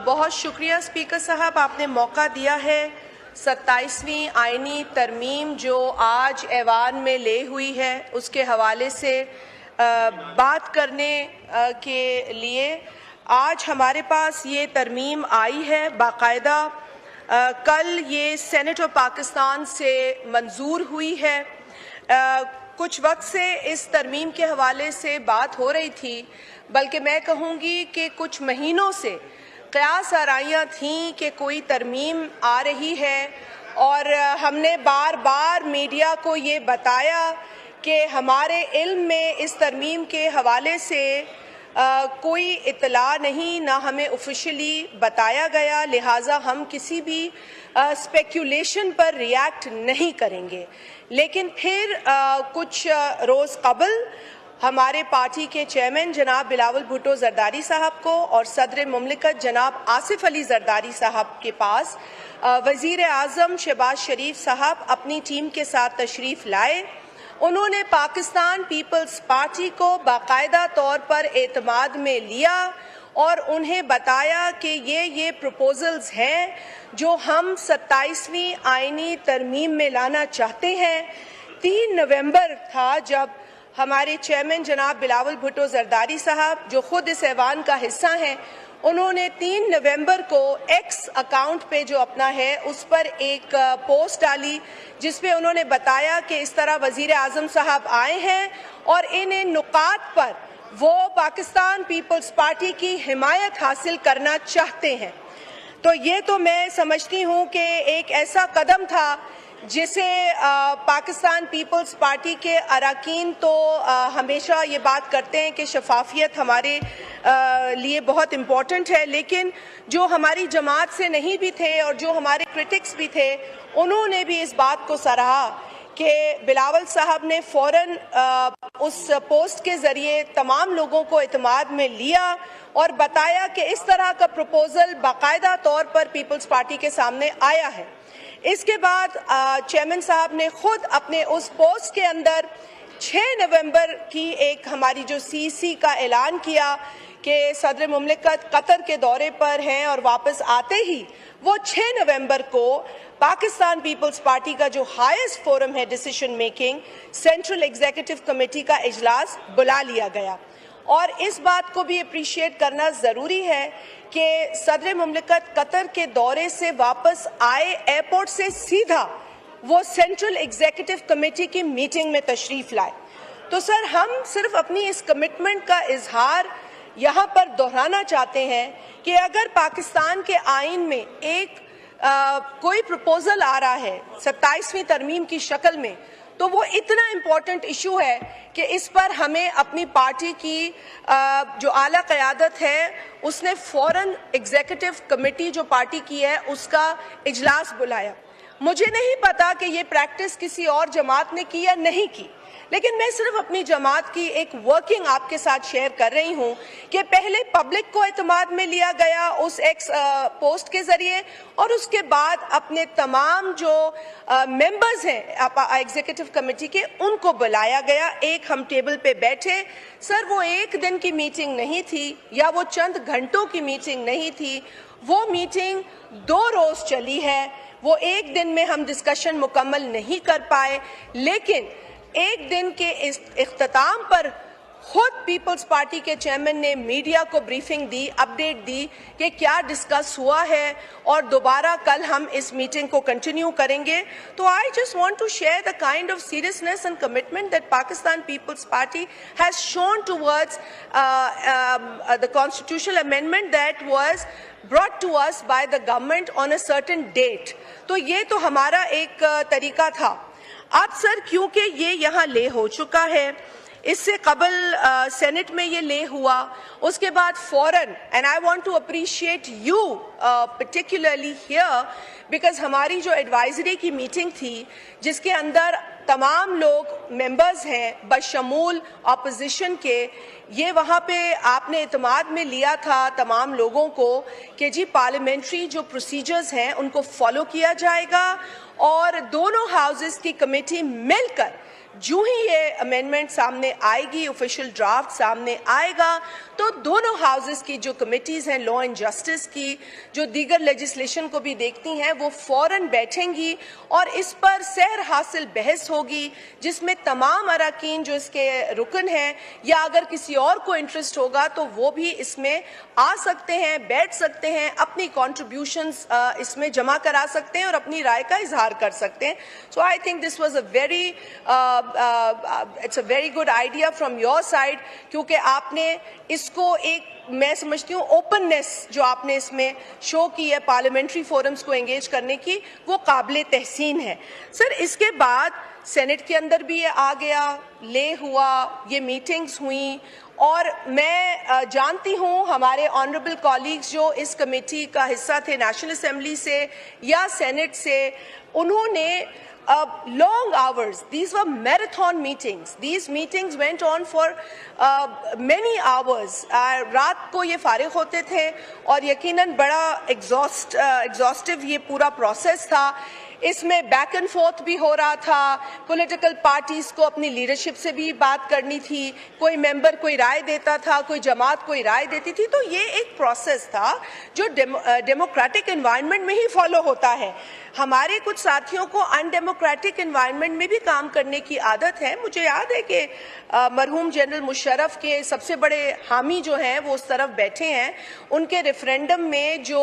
बहुत शुक्रिया स्पीकर साहब, आपने मौका दिया है। 27वीं आईनी तरमीम जो आज ऐवान में ले हुई है उसके हवाले से बात करने के लिए आज हमारे पास ये तरमीम आई है बाकायदा। कल ये सेनेट ऑफ पाकिस्तान से मंजूर हुई है। कुछ वक्त से इस तरमीम के हवाले से बात हो रही थी, बल्कि मैं कहूँगी कि कुछ महीनों से क़यास आराइयाँ थीं कि कोई तरमीम आ रही है, और हमने बार बार मीडिया को ये बताया कि हमारे इल्म में इस तरमीम के हवाले से कोई इतला नहीं, ना हमें ऑफिशियली बताया गया, लिहाजा हम किसी भी स्पेक्यूलेशन पर रिएक्ट नहीं करेंगे। लेकिन फिर कुछ रोज़ कबल हमारे पार्टी के चेयरमैन जनाब बिलावल भुट्टो जरदारी साहब को और सदर मुमलिकत जनाब आसिफ अली जरदारी साहब के पास वज़ीर आज़म शहबाज शरीफ साहब अपनी टीम के साथ तशरीफ़ लाए। उन्होंने पाकिस्तान पीपल्स पार्टी को बाकायदा तौर पर एतमाद में लिया और उन्हें बताया कि ये प्रपोजल्स हैं जो हम 27वीं आईनी तरमीम में लाना चाहते हैं। 3 नवंबर था जब हमारे चेयरमैन जनाब बिलावल भुट्टो जरदारी साहब, जो खुद इस ऐवान का हिस्सा हैं, उन्होंने 3 नवंबर को एक्स अकाउंट पे जो अपना है उस पर एक पोस्ट डाली जिसपे उन्होंने बताया कि इस तरह वज़ीर आज़म साहब आए हैं और इन नुकात पर वो पाकिस्तान पीपल्स पार्टी की हिमायत हासिल करना चाहते हैं। तो ये तो मैं समझती हूँ कि एक ऐसा कदम था जिसे पाकिस्तान पीपल्स पार्टी के अरकान तो हमेशा ये बात करते हैं कि शफाफियत हमारे लिए बहुत इम्पोर्टेंट है, लेकिन जो हमारी जमात से नहीं भी थे और जो हमारे क्रिटिक्स भी थे, उन्होंने भी इस बात को सराहा कि बिलावल साहब ने फ़ौरन उस पोस्ट के ज़रिए तमाम लोगों को एतमाद में लिया और बताया कि इस तरह का प्रपोज़ल बाकायदा तौर पर पीपल्स पार्टी के सामने आया है। इसके बाद चेयरमैन साहब ने खुद अपने उस पोस्ट के अंदर 6 नवंबर की एक हमारी जो सीसी का ऐलान किया कि सदर मुमलिकत कतर के दौरे पर हैं और वापस आते ही वो 6 नवंबर को पाकिस्तान पीपल्स पार्टी का जो हाईएस्ट फोरम है decision making, central executive committee का इजलास बुला लिया गया। और इस बात को भी अप्रिशिएट करना ज़रूरी है कि सदर मुमलिकत कतर के दौरे से वापस आए, एयरपोर्ट से सीधा वो सेंट्रल एग्जीक्यूटिव कमेटी की मीटिंग में तशरीफ़ लाए। तो सर, हम सिर्फ अपनी इस कमिटमेंट का इजहार यहाँ पर दोहराना चाहते हैं कि अगर पाकिस्तान के आइन में एक कोई प्रपोजल आ रहा है 27वीं तरमीम की शक्ल में, तो वो इतना इम्पोर्टेंट इशू है कि इस पर हमें अपनी पार्टी की जो आला क़यादत है उसने फ़ौरन एग्जीक्यूटिव कमेटी जो पार्टी की है उसका इजलास बुलाया। मुझे नहीं पता कि ये प्रैक्टिस किसी और जमात ने की या नहीं की, लेकिन मैं सिर्फ अपनी जमात की एक वर्किंग आपके साथ शेयर कर रही हूँ कि पहले पब्लिक को एतमाद में लिया गया उस एक्स पोस्ट के ज़रिए, और उसके बाद अपने तमाम जो मेंबर्स हैं एग्जीक्यूटिव कमेटी के उनको बुलाया गया। एक हम टेबल पे बैठे। सर, वो एक दिन की मीटिंग नहीं थी या वो चंद घंटों की मीटिंग नहीं थी, वो मीटिंग 2 रोज़ चली है। वो एक दिन में हम डिस्कशन मुकम्मल नहीं कर पाए, लेकिन एक दिन के इस इख्तिताम पर खुद पीपल्स पार्टी के चेयरमैन ने मीडिया को ब्रीफिंग दी, अपडेट दी कि क्या डिस्कस हुआ है, और दोबारा कल हम इस मीटिंग को कंटिन्यू करेंगे। तो I just want to share the kind of seriousness and commitment that Pakistan Peoples Party has shown towards the constitutional amendment that was brought to us by the government on a certain date। तो ये तो हमारा एक तरीका था। अब सर, क्योंकि ये यहाँ ले हो चुका है, इससे कबल सेनेट में ये ले हुआ, उसके बाद फौरन, and I want to appreciate you particularly here because हमारी जो एडवाइजरी की मीटिंग थी जिसके अंदर तमाम लोग मेंबर्स हैं बशमूल अपोजिशन के, ये वहाँ पे आपने इत्माद में लिया था तमाम लोगों को कि जी पार्लियामेंट्री जो प्रोसीजर्स हैं उनको फॉलो किया जाएगा और दोनों हाउसेस की कमेटी मिलकर जो ही ये अमेंडमेंट सामने आएगी, ऑफिशियल ड्राफ्ट सामने आएगा, तो दोनों हाउसेस की जो कमिटीज़ हैं लॉ एंड जस्टिस की, जो दीगर लेजिस्लेशन को भी देखती हैं, वो फौरन बैठेंगी और इस पर सहर हासिल बहस होगी, जिसमें तमाम अरकान जो इसके रुकन हैं या अगर किसी और को इंटरेस्ट होगा तो वो भी इसमें आ सकते हैं, बैठ सकते हैं, अपनी कॉन्ट्रीब्यूशंस इसमें जमा करा सकते हैं और अपनी राय का इजहार कर सकते हैं. So I think this was it's a very good idea from your side, क्योंकि आपने इसको एक, मैं समझती हूँ, ओपननेस जो आपने इसमें शो की है पार्लियामेंट्री फोरम्स को एंगेज करने की, वो काबिले तहसीन है. सर, इसके बाद सेनेट के अंदर भी ये आ गया, ले हुआ, ये मीटिंग्स हुई और मैं जानती हूँ हमारे ऑनरेबल कॉलीग्स जो इस कमेटी का हिस्सा थे नेशनल असेंबली से या सेनेट से, उन्होंने long hours, these were marathon meetings, these meetings went on for many hours. रात को ये फारिग होते थे और यकीनन बड़ा एग्जॉस्टिव ये पूरा प्रोसेस था. इसमें बैक एंड फोर्थ भी हो रहा था, पॉलिटिकल पार्टीज को अपनी लीडरशिप से भी बात करनी थी, कोई मेंबर कोई राय देता था, कोई जमात कोई राय देती थी. तो ये एक प्रोसेस था जो डेमोक्रेटिक एनवायरनमेंट में ही फॉलो होता है. हमारे कुछ साथियों को अनडेमोक्रेटिक एनवायरनमेंट में भी काम करने की आदत है. मुझे याद है कि मरहूम जनरल मुशर्रफ के सबसे बड़े हामी जो हैं वो उस तरफ बैठे हैं. उनके रेफरेंडम में जो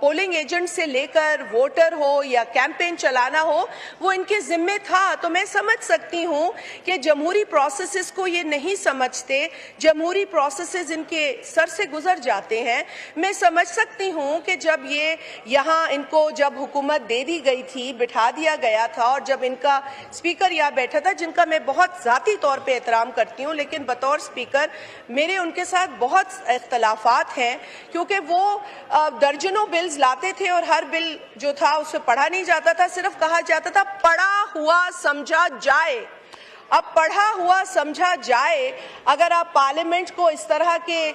पोलिंग एजेंट से लेकर वोटर हो या कैंपेन चलाना हो, वो इनके जिम्मे था. तो मैं समझ सकती हूँ कि जमहूरी प्रोसेसेस को ये नहीं समझते, जमहूरी प्रोसेसेस इनके सर से गुजर जाते हैं. मैं समझ सकती हूँ कि जब ये यहाँ इनको जब हुकूमत दे दी गई थी, बिठा दिया गया था और जब इनका स्पीकर यहाँ बैठा था, जिनका मैं बहुत ज़ाती तौर पे एहतराम करती हूँ, लेकिन बतौर स्पीकर मेरे उनके साथ बहुत इख्तलाफात हैं, क्योंकि वो दर्जनों बिल्स लाते थे और हर बिल जो था उससे पढ़ा नहीं जाता था, सिर्फ कहा जाता था पढ़ा हुआ समझा जाए. अब पढ़ा हुआ समझा जाए, अगर आप पार्लियामेंट को इस तरह के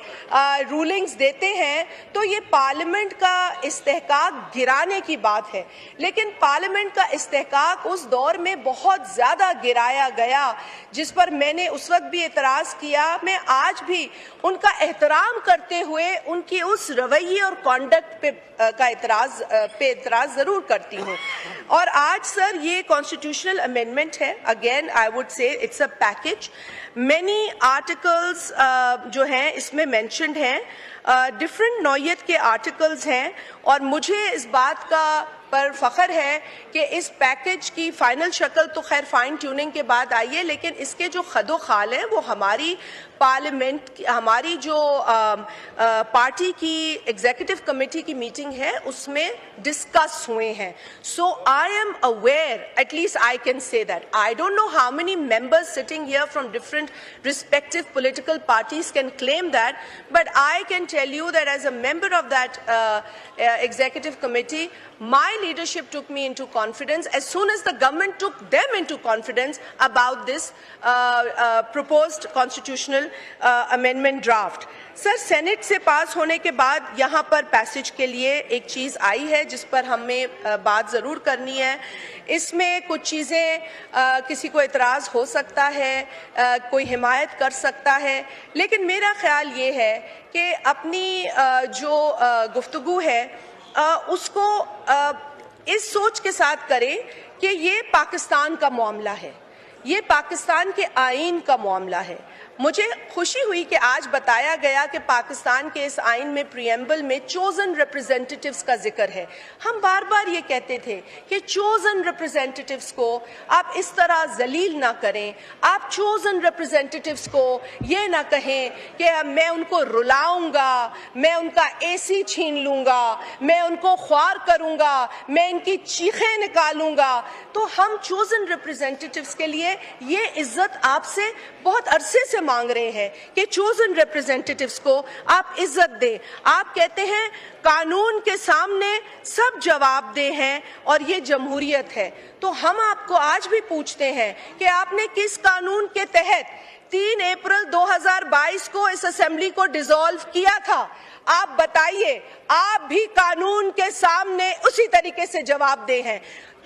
रूलिंग्स देते हैं तो ये पार्लियामेंट का इस्तेहकाक गिराने की बात है. लेकिन पार्लियामेंट का इस्तेहकाक उस दौर में बहुत ज़्यादा गिराया गया, जिस पर मैंने उस वक्त भी एतराज़ किया. मैं आज भी उनका एहतराम करते हुए उनकी उस रवैये और कॉन्डक्ट पे एतराज़ ज़रूर करती हूँ. और आज सर ये कॉन्स्टिट्यूशनल अमेंडमेंट है. Again I would say it's a package. Many articles जो हैं इसमें मेंशन्ड हैं, डिफरेंट नौयत के आर्टिकल्स हैं और मुझे इस बात का पर फख्र है कि इस पैकेज की फाइनल शक्ल तो खैर फाइन ट्यूनिंग के बाद आई है, लेकिन इसके जो खदो खाल हैं वो हमारी पार्लियामेंट, हमारी जो पार्टी की एग्जीक्यूटिव कमेटी की मीटिंग है उसमें डिस्कस हुए हैं. So I am aware, at least I can say that. I don't know how many members sitting here from different respective political parties can claim that, but I can tell you that as a member of that executive committee, my leadership took me into confidence as soon as the government took them into confidence about this proposed constitutional amendment draft. Sir, senate से पास होने के बाद यहाँ पर passage के लिए एक चीज़ आई है जिस पर हमें बात ज़रूर करनी है. इसमें कुछ चीज़ें किसी को एतराज़ हो सकता है, कोई हिमायत कर सकता है, लेकिन मेरा ख्याल ये है कि अपनी जो गुफ्तगू है उसको इस सोच के साथ करें कि ये पाकिस्तान का मामला है, ये पाकिस्तान के आईन का मामला है. मुझे खुशी हुई कि आज बताया गया कि पाकिस्तान के इस आइन में प्रीएम्बल में चोजन रिप्रेजेंटेटिव्स का जिक्र है. हम बार बार ये कहते थे कि चोजन रिप्रेजेंटेटिव्स को आप इस तरह जलील ना करें. आप चोजन रिप्रेजेंटेटिव्स को ये ना कहें कि मैं उनको रुलाऊंगा, मैं उनका एसी छीन लूंगा, मैं उनको ख्वार करूंगा, मैं इनकी चीखें निकालूंगा. तो हम चोजन रिप्रेजेंटेटिव्स के लिए ये इज्जत आपसे बहुत अरसे से मांग रहे हैं कि चोजन रिप्रेजेंटेटिव्स को आप इज्जत दें. आप कहते हैं कानून के सामने सब जवाबदेह हैं और ये जमहूरियत है. तो हम आपको आज भी पूछते हैं कि आपने किस कानून के तहत 3 अप्रैल 2022 को इस असेंबली को डिसॉल्व किया था? आप बताइए. आप भी कानून के सामने उसी तरीके से जवाबदेह हैं.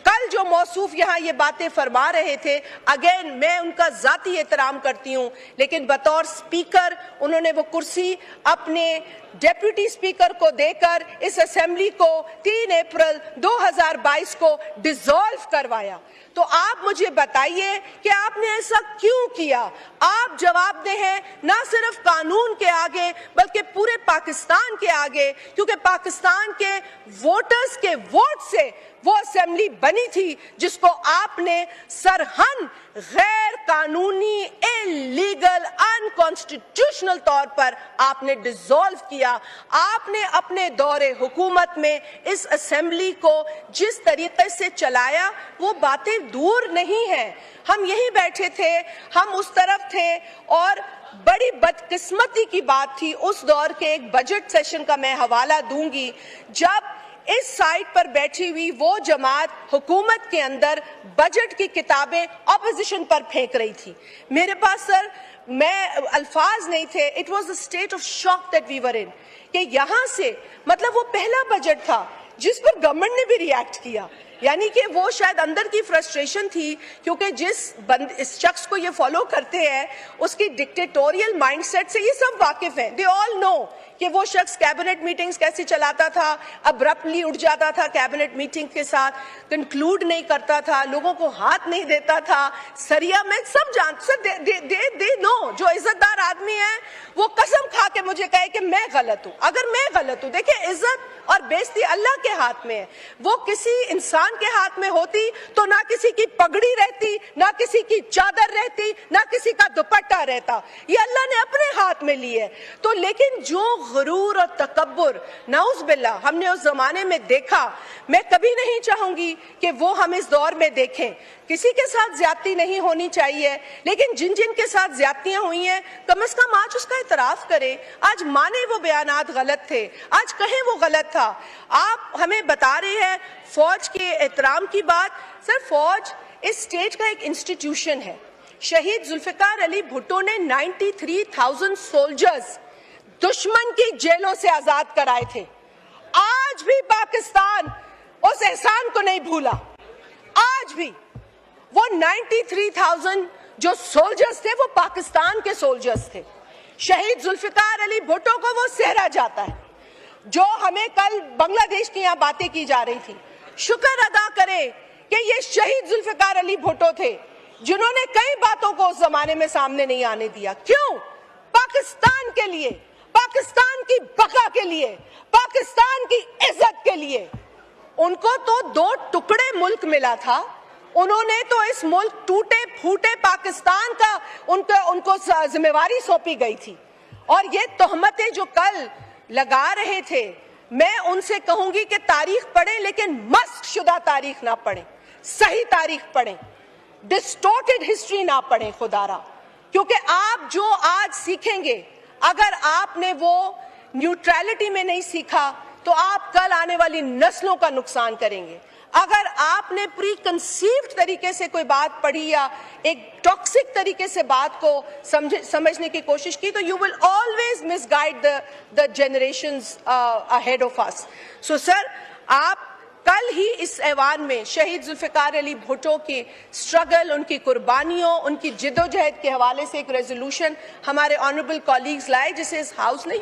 कल जो मौसूफ यहाँ ये बातें फरमा रहे थे, अगेन मैं उनका जाती एहतराम करती हूँ, लेकिन बतौर स्पीकर उन्होंने वो कुर्सी अपने डेप्यूटी स्पीकर को देकर इस असेंबली को 3 अप्रैल 2022 को डिसॉल्व करवाया। तो आप मुझे बताइए कि आपने ऐसा क्यों किया? आप जवाबदेह हैं ना सिर्फ कानून के आगे बल्कि पूरे पाकिस्तान के आगे, क्योंकि पाकिस्तान के वोटर्स के वोट से वो असेंबली बनी थी जिसको आपने सरहन गैर कानूनी, इलीगल, अनकॉन्स्टिट्यूशनल तौर पर आपने डिसॉल्व किया। आपने अपने दौरे हुकूमत में इस असेंबली को जिस तरीके से चलाया वो बातें दूर नहीं है। हम यहीं बैठे थे, हम उस तरफ थे, और बड़ी बदकिस्मती की बात थी उस दौर के एक बजट सेशन का मैं हवाला दूंगी, जब इस साइड पर बैठी हुई वो जमात हुकूमत के अंदर बजट की किताबें ऑपोजिशन पर फेंक रही थी। मेरे पास सर मैं अल्फाज नहीं थे। It was the state of shock that we were in, कि यहाँ से मतलब वो पहला बजट था जिस पर गवर्नमेंट ने भी रिएक्ट किया, यानी कि वो शायद अंदर की फ्रस्ट्रेशन थी, क्योंकि इस शख्स को ये फॉलो करते हैं उसकी डिक्टेटोरियल माइंडसेट से ये सब वाकिफ हैं। दे ऑल नो कि वो शख्स कैबिनेट मीटिंग्स कैसे चलाता था, अब्रप्टली उठ जाता था कैबिनेट मीटिंग के साथ, कंक्लूड नहीं करता था, लोगों को हाथ नहीं देता था, सरिया में सब दे नो। जो इज्जतदार आदमी है वो कसम खा के मुझे कहे कि मैं गलत हूँ। अगर मैं गलत हूँ, देखिए इज्जत और बेइज्जती अल्लाह के हाथ में है। वो किसी इंसान के हाथ में होती तो ना किसी की पगड़ी रहती, ना किसी की चादर रहती, ना किसी का दुपट्टा रहता। ये अल्लाह ने अपने हाथ में ली है। तो लेकिन जो गुरूर और तकब्बुर नाउज़ बिल्लाह हमने उस जमाने में देखा, मैं कभी नहीं चाहूंगी कि वो हम इस दौर में देखें। किसी के साथ ज्यादती नहीं होनी चाहिए, लेकिन जिन जिन के साथ ज्यादतियां हुई हैं कम से कम आज उसका इतराफ करें। आज माने वो बयानात गलत थे, आज कहें वो गलत था। आप हमें बता रहे हैं फौज के एहतराम की बात। सर फौज इस स्टेट का एक इंस्टीट्यूशन है। शहीद जुल्फिकार अली भुट्टो ने 93,000 सोल्जर्स दुश्मन की जेलों से आजाद कराए थे। आज भी पाकिस्तान उस एहसान को नहीं भूला। आज भी वो 93,000 जो सोल्जर्स थे वो पाकिस्तान के सोल्जर्स थे। शहीद जुल्फिकार अली भुट्टो को वो सहरा जाता है। जो हमें कल बांग्लादेश की यहाँ बातें की जा रही थी, शुक्र अदा करें कि ये शहीद जुल्फिकार अली भुट्टो थे जिन्होंने कई बातों को उस जमाने में सामने नहीं आने दिया। क्यों? पाकिस्तान के लिए, पाकिस्तान की बका के लिए, पाकिस्तान की इज्जत के लिए। उनको तो 2 टुकड़े मुल्क मिला था, उन्होंने तो इस मुल्क टूटे फूटे पाकिस्तान का उनको जिम्मेवारी सौंपी गई थी। और ये तोहमतें जो कल लगा रहे थे, मैं उनसे कहूंगी कि तारीख पढ़ें, लेकिन मस्क शुदा तारीख ना पढ़ें, सही तारीख पढ़ें, डिस्टोर्टेड हिस्ट्री ना पढ़ें खुदारा। क्योंकि आप जो आज सीखेंगे, अगर आपने वो न्यूट्रलिटी में नहीं सीखा तो आप कल आने वाली नस्लों का नुकसान करेंगे। अगर आपने प्री कंसीव्ड तरीके से कोई बात पढ़ी या एक टॉक्सिक तरीके से बात को समझने की कोशिश की, तो you will always misguide the generations ahead of us. So sir, आप कल ही इस ऐवान में शहीद जुल्फिकार अली भुट्टो की स्ट्रगल, उनकी कुर्बानियों, उनकी जिद्दोजहद के हवाले से एक रेजोल्यूशन हमारे ऑनरेबल कॉलीग्स लाए, जिसे इस हाउस ने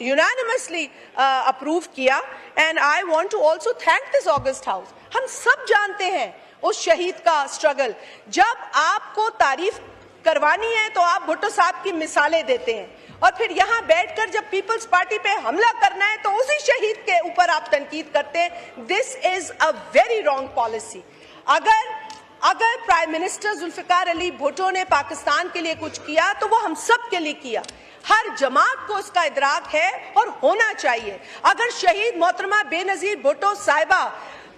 यूनानिमसली अप्रूव किया। And I want to also thank this august house. हम सब जानते हैं उस शहीद का स्ट्रगल। जब आपको तारीफ करवानी है तो आप भुट्टो साहब की मिसालें देते हैं, और फिर यहाँ बैठकर जब पीपल्स पार्टी पे हमला करना है तो उसी शहीद के ऊपर आप तनकीद करते हैं। This is a very wrong policy. अगर प्राइम मिनिस्टर जुल्फिकार अली भुट्टो ने पाकिस्तान के लिए कुछ किया तो वो हम सब के लिए किया। हर जमात को उसका इदराक है और होना चाहिए। अगर शहीद मोहतरमा बेनजीर भुट्टो साहिबा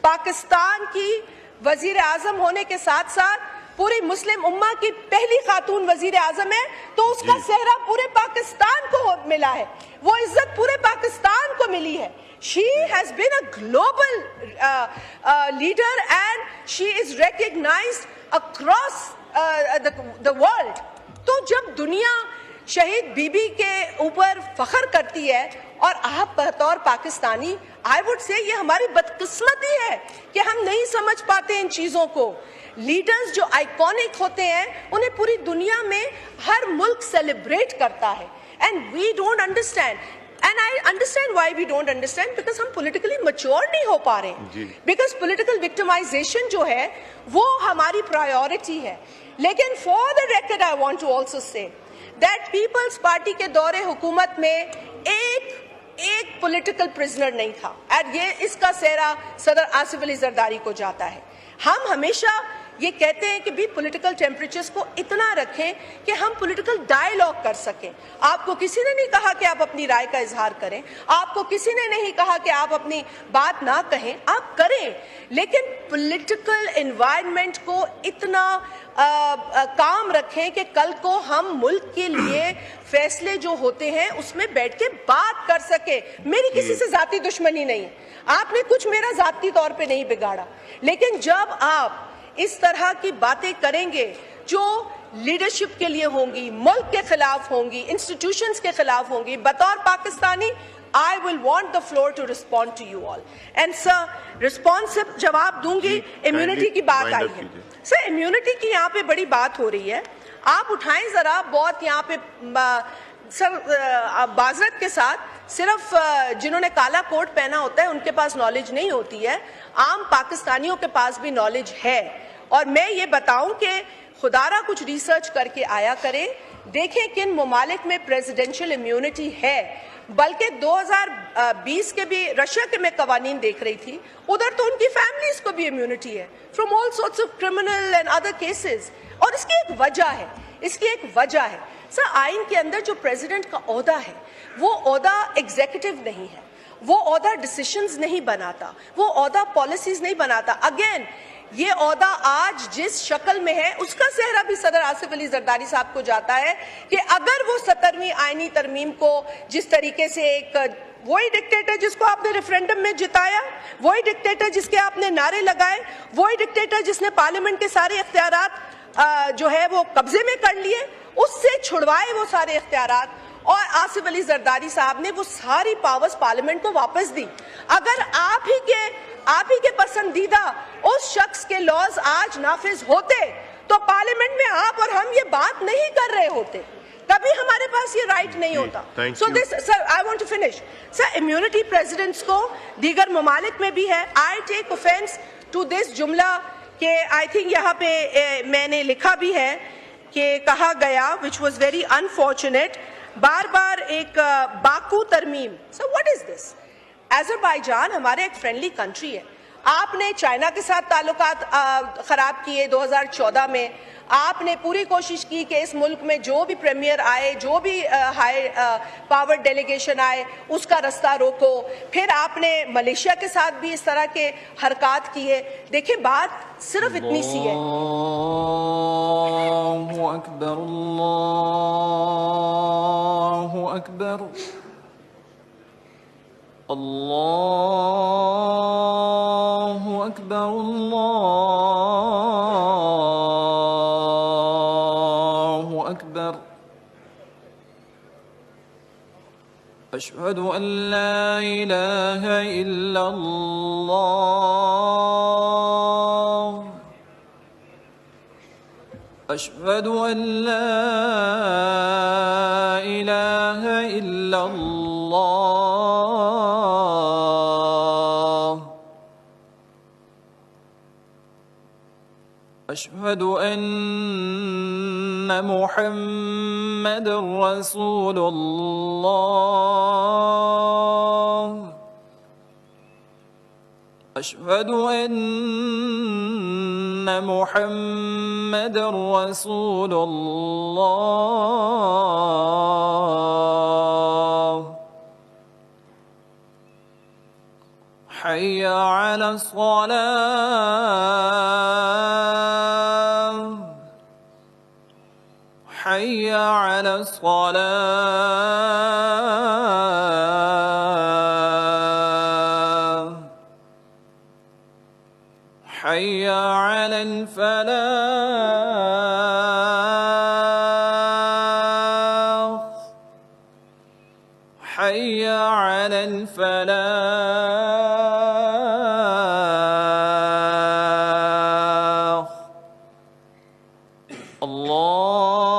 पाकिस्तान की वजीर आजम होने के साथ साथ पूरी मुस्लिम उम्मा की पहली खातून वजीर आजम है, तो उसका सेहरा पूरे पाकिस्तान को मिला है, वो इज्जत पूरे पाकिस्तान को मिली है। She has been a global leader and she is recognized across the world. तो जब दुनिया शहीद बीबी के ऊपर फख्र करती है और आप बतौर पाकिस्तानी आई वुड से ये हमारी बदकिस्मती है कि हम नहीं समझ पाते इन चीज़ों को। लीडर्स जो आइकॉनिक होते हैं उन्हें पूरी दुनिया में हर मुल्क सेलिब्रेट करता है and we don't understand. And I understand why we don't understand, because हम politically mature नहीं हो पा रहे, because political victimization जो है वो हमारी priority है। लेकिन for the record I want to also say that People's Party के दौरे हुकूमत में एक political prisoner नहीं था और ये इसका सेहरा सदर आसिफ अली जरदारी को जाता है। हम हमेशा ये कहते हैं कि भी पॉलिटिकल टेम्परेचर्स को इतना रखें कि हम पॉलिटिकल डायलॉग कर सकें। आपको किसी ने नहीं कहा कि आप अपनी राय का इजहार करें, आपको किसी ने नहीं कहा कि आप अपनी बात ना कहें, आप करें, लेकिन पॉलिटिकल एनवायरनमेंट को इतना काम रखें कि कल को हम मुल्क के लिए फैसले जो होते हैं उसमें बैठ के बात कर सके। मेरी किसी से जाती दुश्मनी नहीं है, आपने कुछ मेरा जाती तौर पे नहीं बिगाड़ा, लेकिन जब आप इस तरह की बातें करेंगे जो लीडरशिप के लिए होंगी, मुल्क के खिलाफ होंगी, इंस्टीट्यूशंस के खिलाफ होंगी, बतौर Pakistani I will want the floor to respond to you all. And sir, responsive जवाब दूंगी। इम्यूनिटी की बात आई है सर, इम्यूनिटी की यहाँ पे बड़ी बात हो रही है, आप उठाएं जरा। बहुत यहाँ पे सर बाजरत के साथ सिर्फ जिन्होंने काला कोट पहना होता है उनके पास नॉलेज नहीं होती है, आम पाकिस्तानियों के पास भी नॉलेज है। और मैं ये बताऊं कि खुदारा कुछ रिसर्च करके आया करें, देखें किन ममालिक में प्रेसिडेंशियल इम्यूनिटी है। बल्कि 2020 के भी रशिया के मैं कवानीन देख रही थी, उधर तो उनकी फैमिलीज को भी इम्यूनिटी है from all sorts of criminal and other cases. और इसकी एक वजह है, सर आइन के अंदर जो प्रेसिडेंट का ओहदा है वो ओहदा एग्जीक्यूटिव नहीं है, वो ओहदा डिसीजंस नहीं बनाता, वो ओहदा पॉलिसीज नहीं बनाता। अगेन ये ओहदा आज जिस शक्ल में है उसका सेहरा भी सदर आसिफ अली जरदारी साहब को जाता है कि अगर वो 17वीं आईनी तरमीम को जिस तरीके से एक वही डिक्टेटर जिसको आपने रेफरेंडम में जिताया, वही डिक्टेटर जिसके आपने नारे लगाए, वही डिक्टेटर जिसने पार्लियामेंट के सारे इख्तियारात जो है वो कब्जे में कर लिए, उससे छुड़वाए वो सारे इख्तियारात और आसिफ अली जरदारी साहब ने वो सारी पावर्स पार्लियामेंट को वापस दी। अगर आप ही के पसंदीदा उस शख्स के लॉज आज नाफिज होते तो पार्लियामेंट में आप और हम ये बात नहीं कर रहे होते, कभी हमारे पास ये राइट नहीं होता। So this sir I want to finish sir, immunity presidents को दीगर ममालिक में भी है। I take offence to this जुमला कि आई थिंक यहाँ पे मैंने लिखा भी है कि कहा गया विच वॉज वेरी अनफॉर्चुनेट, बार बार एक बाकू तरमीम। So what is this? Azerbaijan हमारे एक फ्रेंडली कंट्री है, आपने चाइना के साथ ताल्लुकात खराब किए 2014 में, आपने पूरी कोशिश की कि इस मुल्क में जो भी प्रीमियर आए, जो भी हाई पावर डेलीगेशन आए उसका रास्ता रोको, फिर आपने मलेशिया के साथ भी इस तरह के हरकत किए। देखिए बात सिर्फ इतनी सी है। अल्लाहु अकबर, अल्लाहु अकबर, अल्लाहु अकबर, अल्लाहु अकबर। अशहदु अन ला इलाहा इल्लल्लाह, अशहदु अन ला इलाहा इल्लल्लाह, अशहदु अन्न मुहम्मदर रसूलुल्लाह, अशहदु अन्न मुहम्मदर रसूलुल्लाह। हय्य अला स्सलाह, हय्य अला स्सलाह, हय्य अलल फलाह।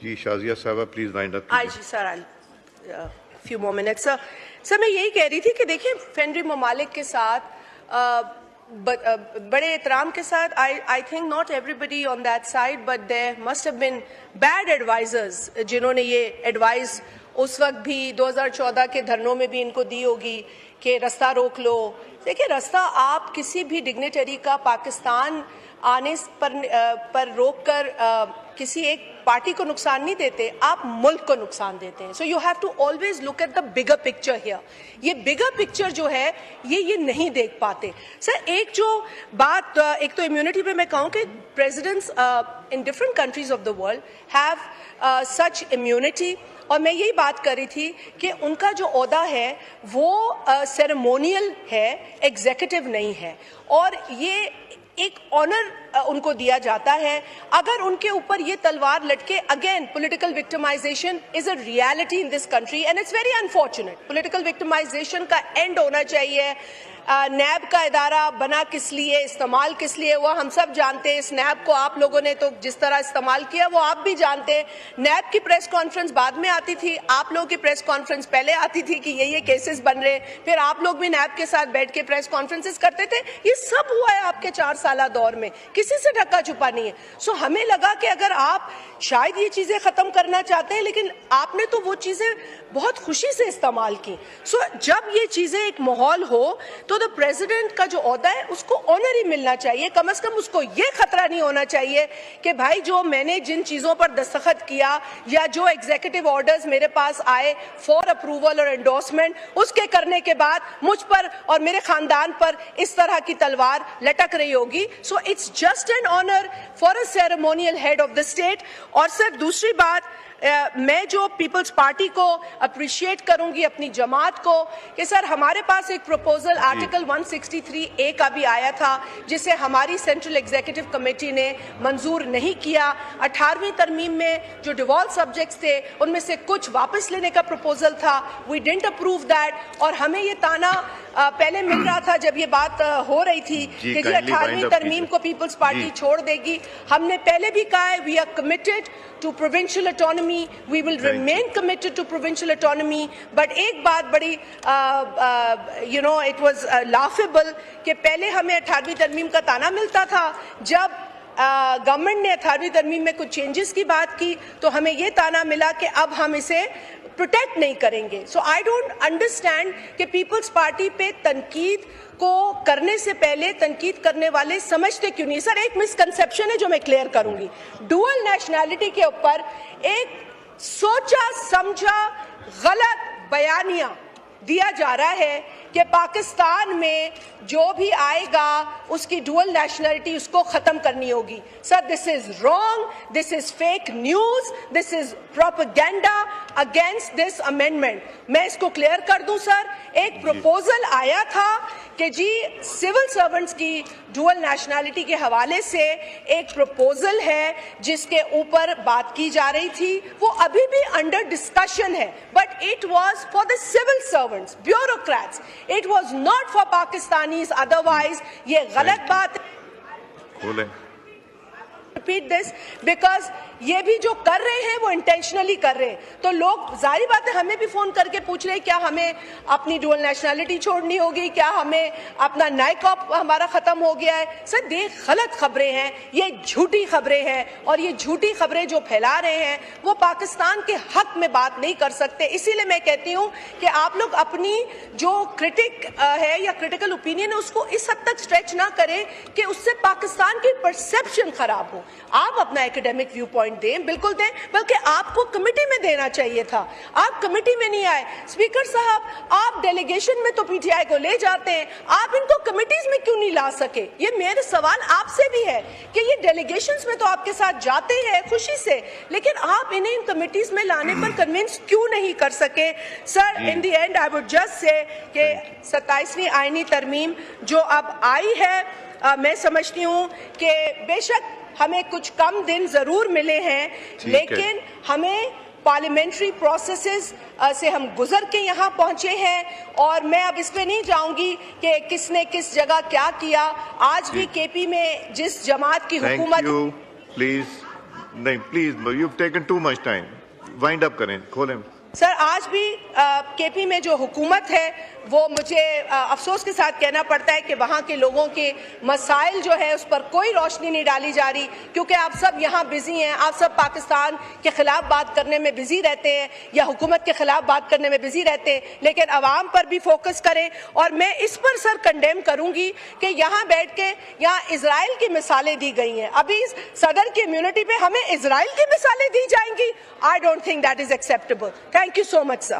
जी शाजिया साहबा प्लीज वाइंड अप आई जी sir, few more minutes sir. Sir मैं यही कह रही थी कि देखिए फेंड्री ममालिक के साथ बड़े एहतराम के साथ I think not everybody on that side but there must have been bad advisers जिन्होंने ये एडवाइस उस वक्त भी 2014 के धरनों में भी इनको दी होगी कि रास्ता रोक लो. देखिए रास्ता आप किसी भी डिग्निटरी का पाकिस्तान आने पर रोक कर किसी एक पार्टी को नुकसान नहीं देते, आप मुल्क को नुकसान देते हैं. So you have to always look at the bigger picture here. ये बिगर पिक्चर जो है ये नहीं देख पाते. सर एक जो बात, एक तो इम्यूनिटी पे मैं कहूँ कि presidents in different countries of the world have such immunity, और मैं यही बात कर रही थी कि उनका जो ओहदा है वो सेरेमोनियल है, एग्जीक्यूटिव नहीं है, और ये एक ऑनर उनको दिया जाता है. अगर उनके ऊपर ये तलवार लटके, again political victimisation is a reality in this country and it's very unfortunate. Political victimisation का एंड होना चाहिए. नैब का इदारा बना किस लिए, इस्तेमाल किस लिए, वो हम सब जानते हैं. इस नैब को आप लोगों ने तो जिस तरह इस्तेमाल किया वो आप भी जानते हैं. नैब की प्रेस कॉन्फ्रेंस बाद में आती थी, आप लोगों की प्रेस कॉन्फ्रेंस पहले आती थी कि ये केसेस बन रहे, फिर आप लोग भी नैब के साथ बैठ के प्रेस कॉन्फ्रेंसेस करते थे. ये सब हुआ है आपके 4 साल दौर में, किसी से ढका छुपा नहीं है. सो हमें लगा कि अगर आप शायद ये चीजें खत्म करना चाहते हैं, लेकिन आपने तो वो चीजें बहुत खुशी से इस्तेमाल की. सो जब ये चीजें एक माहौल हो तो द प्रेसिडेंट का जो ओहदा है उसको ऑनर ही मिलना चाहिए. कम से कम उसको ये खतरा नहीं होना चाहिए कि भाई जो मैंने जिन चीजों पर दस्तखत किया या जो एग्जीक्यूटिव ऑर्डर्स मेरे पास आए फॉर अप्रूवल और एंडोर्समेंट, उसके करने के बाद मुझ पर और मेरे खानदान पर इस तरह की तलवार लटक रही होगी. So it's just an honour for a ceremonial head of the state. और सर दूसरी बात, मैं जो पीपल्स पार्टी को अप्रिशिएट करूंगी, अपनी जमात को, कि सर हमारे पास एक प्रपोजल आर्टिकल 163A का भी आया था जिसे हमारी सेंट्रल एग्जीक्यूटिव कमेटी ने मंजूर नहीं किया. 18वीं तरमीम में जो डिवॉल्व सब्जेक्ट्स थे उनमें से कुछ वापस लेने का प्रपोजल था. वी डिडंट अप्रूव दैट, और हमें ये ताना पहले मिल रहा था जब ये बात हो रही थी कि जी 18वीं तरमीम को पीपल्स पार्टी छोड़ देगी. हमने पहले भी कहा है we are committed to provincial autonomy, we will remain committed to provincial autonomy. But एक बात बड़ी इट वाज लाफेबल कि पहले हमें 18वीं तरमीम का ताना मिलता था, जब गवर्नमेंट ने 18वीं तरमीम में कुछ चेंजेस की बात की तो हमें ये ताना मिला कि अब हम इसे प्रोटेक्ट नहीं करेंगे. सो आई डोंट अंडरस्टैंड कि पीपल्स पार्टी पे तनकीद को करने से पहले तनकीद करने वाले समझते क्यों नहीं. सर एक मिसकंसेप्शन है जो मैं क्लियर करूंगी. डुअल नेशनैलिटी के ऊपर एक सोचा समझा गलत बयानिया दिया जा रहा है कि पाकिस्तान में जो भी आएगा उसकी डुअल नेशनलिटी उसको खत्म करनी होगी. Sir this is wrong, this is fake news, this is propaganda against this amendment. मैं इसको क्लियर कर दूं सर, एक प्रपोजल आया था कि जी सिविल सर्वेंट्स की डुअल नेशनलिटी के हवाले से एक प्रपोजल है जिसके ऊपर बात की जा रही थी, वो अभी भी अंडर डिस्कशन है, but it was for the civil servants, bureaucrats, it was not for Pakistanis. Otherwise ये गलत बात है. रिपीट दिस बिकॉज ये भी जो कर रहे हैं वो इंटेंशनली कर रहे हैं. तो लोग जाहिर बात है हमें भी फोन करके पूछ रहे हैं क्या हमें अपनी डुअल नेशनलिटी छोड़नी होगी, क्या हमें अपना नाइकॉप हमारा खत्म हो गया है. सर ये गलत खबरें हैं, ये झूठी खबरें हैं, और ये झूठी खबरें जो फैला रहे हैं वो पाकिस्तान के हक में बात नहीं कर सकते. इसीलिए मैं कहती हूँ कि आप लोग अपनी जो क्रिटिक है या क्रिटिकल ओपिनियन है उसको इस हद तक स्ट्रेच ना करें कि उससे पाकिस्तान की परसेप्शन खराब हो. आप अपना एकेडमिक व्यू पॉइंट दें, बिल्कुल दें, बल्कि आपको कमेटी में देना चाहिए था। आप कमेटी में नहीं आए। स्पीकर साहब, आप डेलीगेशन में तो पीटीआई को ले जाते हैं, आप इनको कमेटीज में क्यों नहीं ला सके? ये मेरा सवाल आपसे भी है कि ये डेलीगेशंस में तो आपके साथ जाते हैं खुशी से, लेकिन आप इन्हें इन कमेटीज में लाने पर कन्विंस क्यों नहीं कर सके? Sir, in the and I would just say कि 27वीं आईनी तरमीम जो अब आई है, मैं समझती हूँ कि बेशक हमें कुछ कम दिन जरूर मिले हैं, लेकिन हमें पार्लियामेंट्री प्रोसेसेस से हम गुजर के यहाँ पहुंचे हैं और मैं अब इस पे नहीं जाऊंगी कि किसने किस जगह क्या किया। आज भी केपी में जिस जमात की हुकूमत, प्लीज नहीं, please you taken too much time, wind up करें, खोलें। सर, आज भी केपी में जो हुकूमत है वो मुझे अफसोस के साथ कहना पड़ता है कि वहाँ के लोगों के मसाइल जो है उस पर कोई रोशनी नहीं डाली जा रही, क्योंकि आप सब यहाँ बिजी हैं, आप सब पाकिस्तान के खिलाफ बात करने में बिजी रहते हैं या हुकूमत के खिलाफ बात करने में बिजी रहते हैं, लेकिन अवाम पर भी फोकस करें। और मैं इस पर सर कंडेम करूंगी कि यहाँ बैठ के यहाँ इजराइल की मिसालें दी गई हैं, अभी सदर की इम्यूनिटी पे हमें इजराइल की मिसालें दी जाएंगी। I don't think that is acceptable. Thank you so much sir.